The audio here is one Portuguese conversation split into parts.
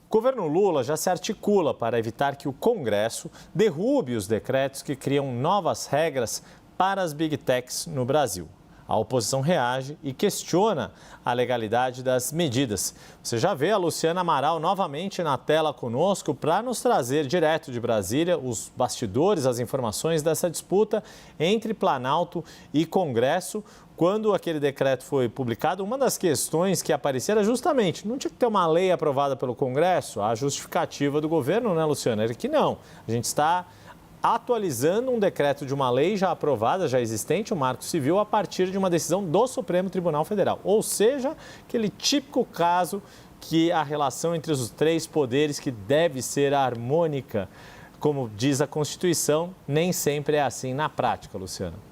O governo Lula já se articula para evitar que o Congresso derrube os decretos que criam novas regras para as Big Techs no Brasil. A oposição reage e questiona a legalidade das medidas. Você já vê a Luciana Amaral novamente na tela conosco para nos trazer direto de Brasília os bastidores, as informações dessa disputa entre Planalto e Congresso. Quando aquele decreto foi publicado, uma das questões que aparecia era justamente, não tinha que ter uma lei aprovada pelo Congresso? A justificativa do governo, né, Luciana, era que não. A gente está atualizando um decreto de uma lei já aprovada, já existente, o Marco Civil, a partir de uma decisão do Supremo Tribunal Federal. Ou seja, aquele típico caso que a relação entre os três poderes, que deve ser harmônica, como diz a Constituição, nem sempre é assim na prática, Luciana.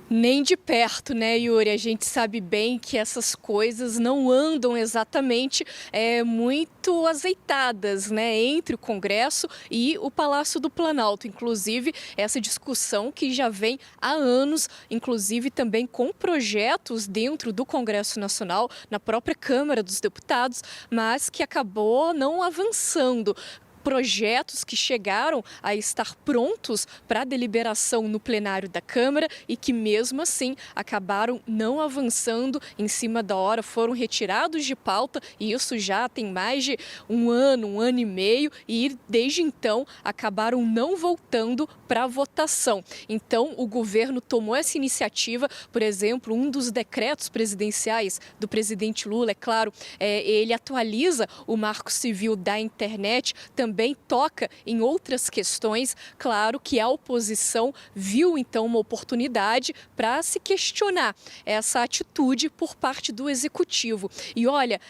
Nem de perto, né, Yuri? A gente sabe bem que essas coisas não andam exatamente muito azeitadas, né, entre o Congresso e o Palácio do Planalto. Inclusive, essa discussão que já vem há anos, inclusive também com projetos dentro do Congresso Nacional, na própria Câmara dos Deputados, mas que acabou não avançando. Projetos que chegaram a estar prontos para deliberação no plenário da Câmara e que mesmo assim acabaram não avançando em cima da hora, foram retirados de pauta, e isso já tem mais de um ano e meio, e desde então acabaram não voltando para a votação. Então o governo tomou essa iniciativa, por exemplo, um dos decretos presidenciais do presidente Lula, é claro, ele atualiza o Marco Civil da internet, também toca em outras questões. Claro que a oposição viu então uma oportunidade para se questionar essa atitude por parte do Executivo. E olha,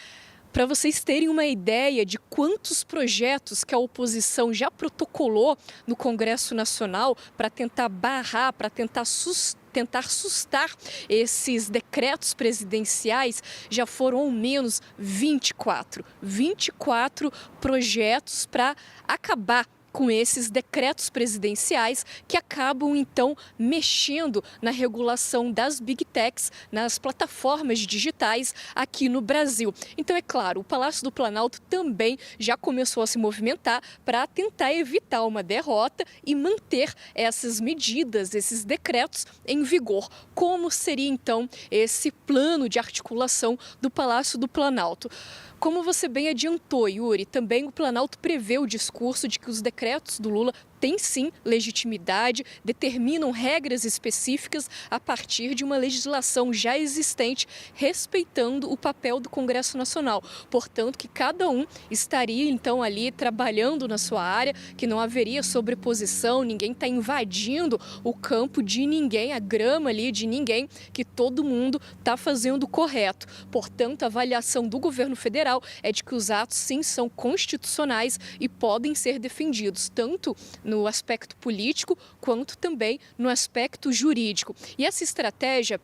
para vocês terem uma ideia de quantos projetos que a oposição já protocolou no Congresso Nacional para tentar barrar, para tentar sustar esses decretos presidenciais, já foram ao menos 24 projetos para acabar com esses decretos presidenciais que acabam, então, mexendo na regulação das Big Techs, nas plataformas digitais aqui no Brasil. Então, é claro, o Palácio do Planalto também já começou a se movimentar para tentar evitar uma derrota e manter essas medidas, esses decretos em vigor. Como seria, então, esse plano de articulação do Palácio do Planalto? Como você bem adiantou, Yuri, também o Planalto prevê o discurso de que os decretos do Lula têm sim legitimidade, determinam regras específicas a partir de uma legislação já existente, respeitando o papel do Congresso Nacional. Portanto, que cada um estaria então ali trabalhando na sua área, que não haveria sobreposição, ninguém está invadindo o campo de ninguém, a grama ali de ninguém, que todo mundo está fazendo o correto. Portanto, a avaliação do governo federal é de que os atos sim são constitucionais e podem ser defendidos, tanto no aspecto político quanto também no aspecto jurídico. E essa estratégia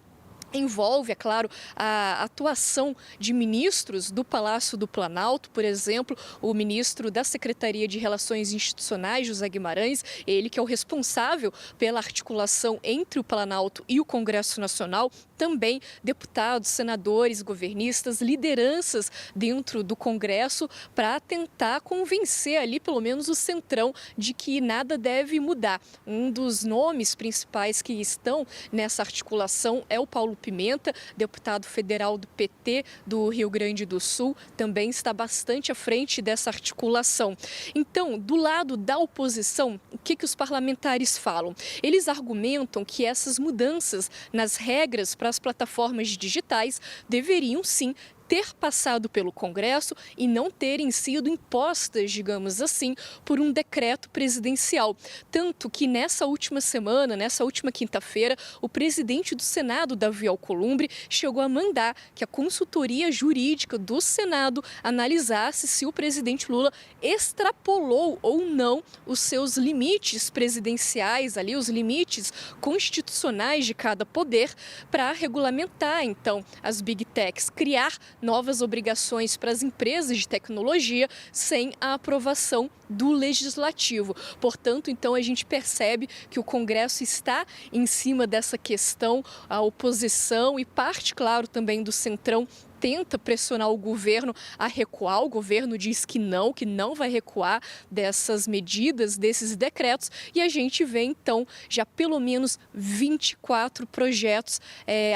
envolve, é claro, a atuação de ministros do Palácio do Planalto, por exemplo, o ministro da Secretaria de Relações Institucionais, José Guimarães, ele que é o responsável pela articulação entre o Planalto e o Congresso Nacional, também deputados, senadores, governistas, lideranças dentro do Congresso para tentar convencer ali, pelo menos o centrão, de que nada deve mudar. Um dos nomes principais que estão nessa articulação é o Paulo Pimenta, deputado federal do PT do Rio Grande do Sul, também está bastante à frente dessa articulação. Então, do lado da oposição, o que os parlamentares falam? Eles argumentam que essas mudanças nas regras para as plataformas digitais deveriam sim ter passado pelo Congresso e não terem sido impostas, digamos assim, por um decreto presidencial. Tanto que nessa última semana, nessa última quinta-feira, o presidente do Senado, Davi Alcolumbre, chegou a mandar que a consultoria jurídica do Senado analisasse se o presidente Lula extrapolou ou não os seus limites presidenciais, ali, os limites constitucionais de cada poder, para regulamentar, então, as Big Techs, criar novas obrigações para as empresas de tecnologia sem a aprovação do Legislativo. Portanto, então, a gente percebe que o Congresso está em cima dessa questão, a oposição e parte, claro, também do Centrão tenta pressionar o governo a recuar. O governo diz que não vai recuar dessas medidas, desses decretos, e a gente vê então já pelo menos 24 projetos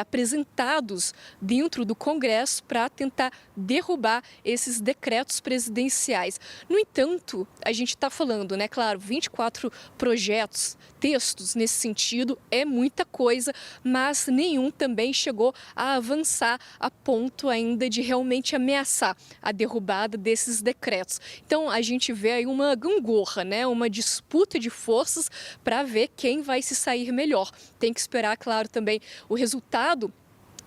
apresentados dentro do Congresso para tentar derrubar esses decretos presidenciais. No entanto, a gente está falando, né, claro, 24 projetos, textos nesse sentido, é muita coisa, mas nenhum também chegou a avançar a ponto ainda de realmente ameaçar a derrubada desses decretos. Então, a gente vê aí uma gangorra, né, uma disputa de forças para ver quem vai se sair melhor. Tem que esperar, claro, também o resultado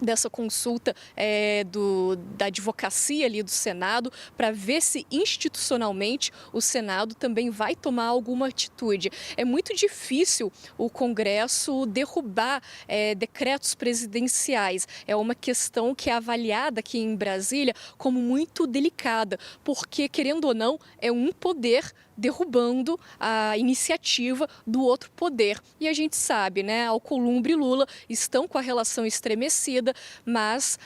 dessa consulta da advocacia ali do Senado, para ver se institucionalmente o Senado também vai tomar alguma atitude. É muito difícil o Congresso derrubar decretos presidenciais. É uma questão que é avaliada aqui em Brasília como muito delicada, porque, querendo ou não, é um poder derrubando a iniciativa do outro poder. E a gente sabe, né, Alcolumbre e Lula estão com a relação estremecida, mas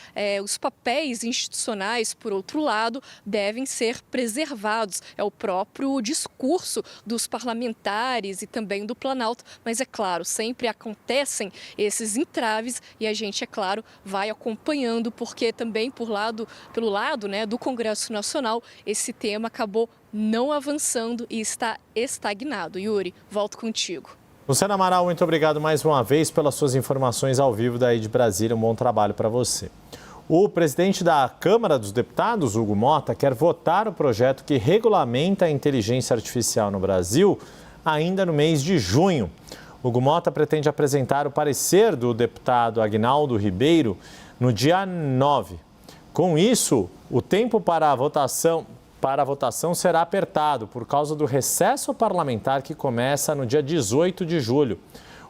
os papéis institucionais, por outro lado, devem ser preservados. É o próprio discurso dos parlamentares e também do Planalto, mas é claro, sempre acontecem esses entraves e a gente, é claro, vai acompanhando, porque também pelo lado, né, do Congresso Nacional, esse tema acabou não avançando e está estagnado. Yuri, volto contigo. Luciana Amaral, muito obrigado mais uma vez pelas suas informações ao vivo daí de Brasília. Um bom trabalho para você. O presidente da Câmara dos Deputados, Hugo Motta, quer votar o projeto que regulamenta a inteligência artificial no Brasil ainda no mês de junho. Hugo Motta pretende apresentar o parecer do deputado Aguinaldo Ribeiro no dia 9. Com isso, o tempo para a votação será apertado por causa do recesso parlamentar que começa no dia 18 de julho.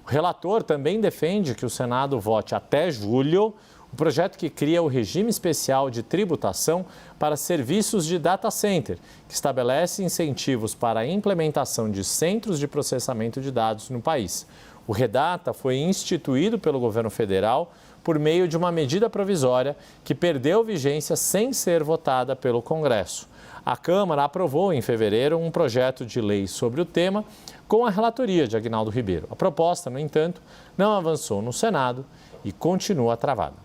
O relator também defende que o Senado vote até julho o projeto que cria o regime especial de tributação para serviços de data center, que estabelece incentivos para a implementação de centros de processamento de dados no país. O Redata foi instituído pelo governo federal por meio de uma medida provisória que perdeu vigência sem ser votada pelo Congresso. A Câmara aprovou em fevereiro um projeto de lei sobre o tema com a relatoria de Aguinaldo Ribeiro. A proposta, no entanto, não avançou no Senado e continua travada.